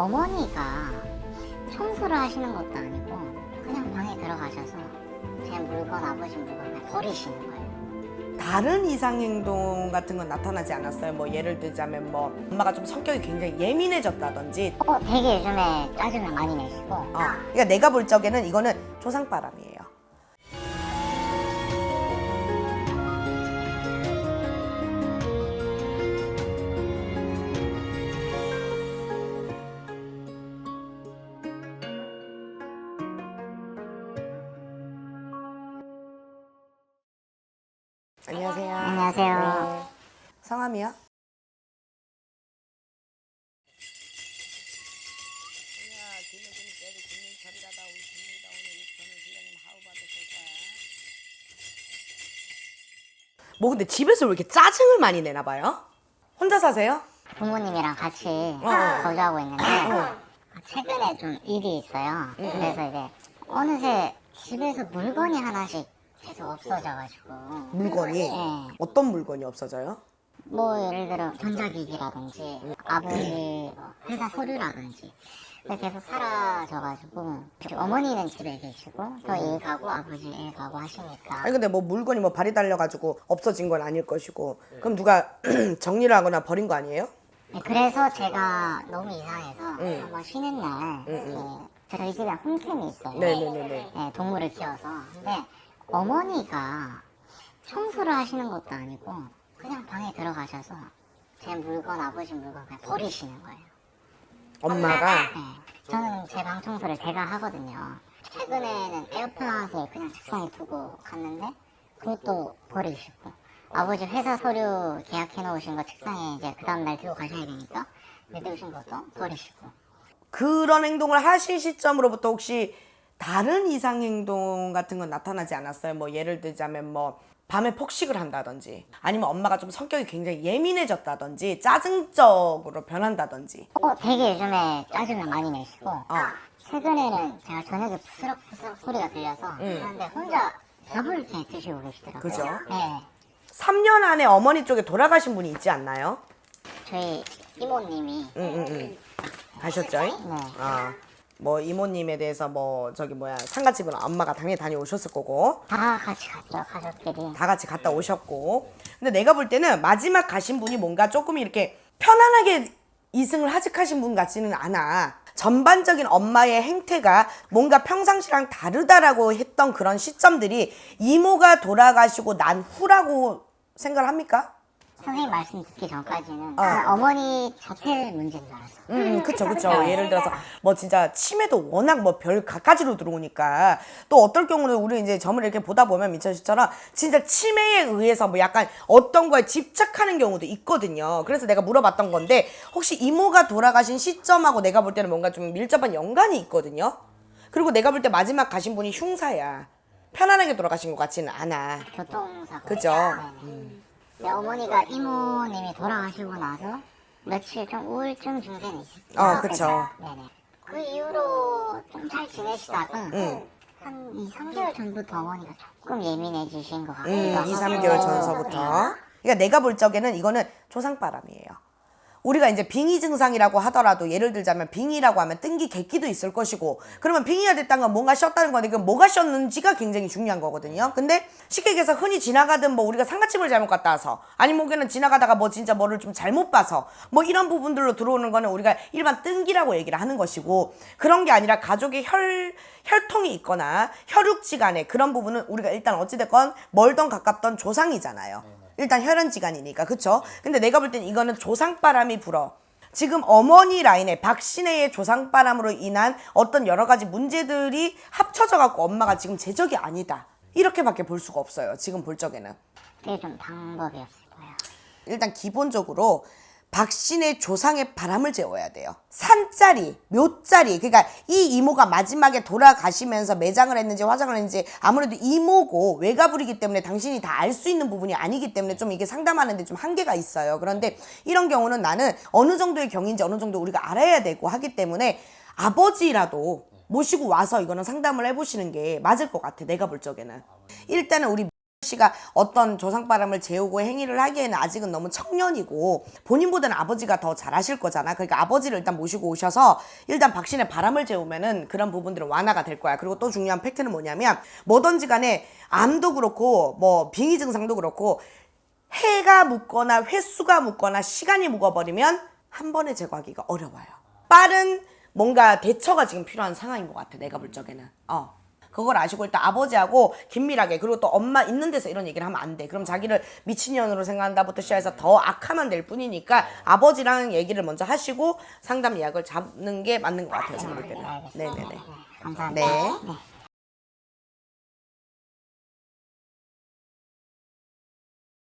어머니가 청소를 하시는 것도 아니고 그냥 방에 들어가셔서 제 물건, 아버지 물건 그냥 버리시는 거예요. 다른 이상행동 같은 건 나타나지 않았어요? 뭐 예를 들자면 뭐 엄마가 좀 성격이 굉장히 예민해졌다든지 되게 요즘에 짜증을 많이 내시고 그러니까 내가 볼 적에는 이거는 조상바람이에요. 안녕하세요. 안녕하세요. 네. 성함이요? 뭐 근데 집에서 왜 이렇게 짜증을 많이 내나 봐요? 혼자 사세요? 부모님이랑 같이 어. 거주하고 있는데 최근에 좀 일이 있어요. 그래서 이제 어느새 집에서 물건이 하나씩 계속 없어져가지고 물건이? 네. 어떤 물건이 없어져요? 뭐 예를 들어 전자기기라든지 아버지 회사 서류라든지 계속 사라져가지고 어머니는 집에 계시고 저 일 가고 아버지 일 가고 하시니까 아니 근데 뭐 물건이 뭐 발이 달려가지고 없어진 건 아닐 것이고 그럼 누가 정리를 하거나 버린 거 아니에요? 네, 그래서 제가 너무 이상해서 한번 쉬는 날 저희 집에 홈캠이 있어요. 네네네네. 네, 동물을 키워서. 근데 어머니가 청소를 하시는 것도 아니고 그냥 방에 들어가셔서 제 물건, 아버지 물건 그냥 버리시는 거예요. 엄마가? 네, 저는 제 방 청소를 제가 하거든요. 최근에는 에어팟을 그냥 책상에 두고 갔는데 그것도 버리시고 아버지 회사 서류 계약해 놓으신 거 책상에 이제 그 다음날 들고 가셔야 되니까 내두신 것도 버리시고. 그런 행동을 하실 시점으로부터 혹시 다른 이상행동 같은 건 나타나지 않았어요? 뭐 예를 들자면 뭐 밤에 폭식을 한다든지 아니면 엄마가 좀 성격이 굉장히 예민해졌다든지 짜증적으로 변한다든지 되게 요즘에 짜증을 많이 내시고 최근에는 제가 저녁에 부스럭부스럭 소리가 들려서 하는데 혼자 밥을 이렇게 드시고 계시더라고요. 그죠? 네. 3년 안에 어머니 쪽에 돌아가신 분이 있지 않나요? 저희 이모님이 가셨죠? 네. 뭐 이모님에 대해서 뭐 저기 뭐야 상가집은 엄마가 당연히 다녀오셨을 거고 다 같이 갔죠, 가족끼리. 다 같이 갔다 오셨고 근데 내가 볼 때는 마지막 가신 분이 뭔가 조금 이렇게 편안하게 이승을 하직하신 분 같지는 않아. 전반적인 엄마의 행태가 뭔가 평상시랑 다르다라고 했던 그런 시점들이 이모가 돌아가시고 난 후라고 생각을 합니까? 선생님 말씀 듣기 전까지는 그냥 어머니 자체 문제인 줄 알았어요. 그쵸. 예를 들어서 뭐 진짜 치매도 워낙 뭐 별 갖가지로 들어오니까 또 어떨 경우는 우리 이제 점을 이렇게 보다 보면 민철 씨처럼 진짜 치매에 의해서 뭐 약간 어떤 거에 집착하는 경우도 있거든요. 그래서 내가 물어봤던 건데 혹시 이모가 돌아가신 시점하고 내가 볼 때는 뭔가 좀 밀접한 연관이 있거든요. 그리고 내가 볼 때 마지막 가신 분이 흉사야. 편안하게 돌아가신 것 같지는 않아. 교통사고. 그죠? 네, 어머니가 이모님이 돌아가시고 나서 며칠 좀 우울증 증세는 있었어요. 그쵸. 네네. 그 이후로 좀 잘 지내시다가 한 2, 3개월 전부터 어머니가 조금 예민해지신 것 같기도 하고 2, 3개월 전서부터. 그러니까 내가 볼 적에는 이거는 조상바람이에요. 우리가 이제 빙의 증상이라고 하더라도 예를 들자면 빙의라고 하면 뜬기 객기도 있을 것이고 그러면 빙의가 됐다는 건 뭔가 쉬었다는 건데 그 뭐가 쉬었는지가 굉장히 중요한 거거든요. 근데 쉽게 얘기해서 흔히 지나가든 뭐 우리가 상가집을 잘못 갔다 와서 아니면 혹은 지나가다가 뭐 진짜 뭐를 좀 잘못 봐서 뭐 이런 부분들로 들어오는 거는 우리가 일반 뜬기라고 얘기를 하는 것이고 그런 게 아니라 가족의 혈통이 있거나 혈육지간에 그런 부분은 우리가 일단 어찌됐건 멀던 가깝던 조상이잖아요. 일단 혈연지간이니까 그쵸? 근데 내가 볼 땐 이거는 조상바람이 불어. 지금 어머니 라인에 박신혜의 조상바람으로 인한 어떤 여러 가지 문제들이 합쳐져 갖고 엄마가 지금 제적이 아니다. 이렇게밖에 볼 수가 없어요. 지금 볼 적에는. 그게 좀 방법이 없을까요? 일단 기본적으로 박신의 조상의 바람을 재워야 돼요. 산자리, 묘자리. 그러니까 이 이모가 마지막에 돌아가시면서 매장을 했는지 화장을 했는지 아무래도 이모고 외가불이기 때문에 당신이 다 알 수 있는 부분이 아니기 때문에 좀 이게 상담하는데 좀 한계가 있어요. 그런데 이런 경우는 나는 어느 정도의 경인지 어느 정도 우리가 알아야 되고 하기 때문에 아버지라도 모시고 와서 이거는 상담을 해보시는 게 맞을 것 같아. 내가 볼 적에는. 일단은 우리 씨가 어떤 조상바람을 재우고 행위를 하기에는 아직은 너무 청년이고 본인보다는 아버지가 더 잘하실 거잖아. 그러니까 아버지를 일단 모시고 오셔서 일단 박신의 바람을 재우면은 그런 부분들은 완화가 될 거야. 그리고 또 중요한 팩트는 뭐냐면 뭐든지 간에 암도 그렇고 뭐 빙의 증상도 그렇고 해가 묻거나 횟수가 묻거나 시간이 묵어버리면 한 번에 제거하기가 어려워요. 빠른 뭔가 대처가 지금 필요한 상황인 것 같아. 내가 볼 적에는. 그걸 아시고 일단 아버지하고 긴밀하게, 그리고 또 엄마 있는 데서 이런 얘기를 하면 안 돼. 그럼 자기를 미친년으로 생각한다부터 시작해서 더 악화만 될 뿐이니까 아버지랑 얘기를 먼저 하시고 상담 예약을 잡는 게 맞는 것 같아요. 제가 볼 때는. 네네네. 감사합니다. 네. 네.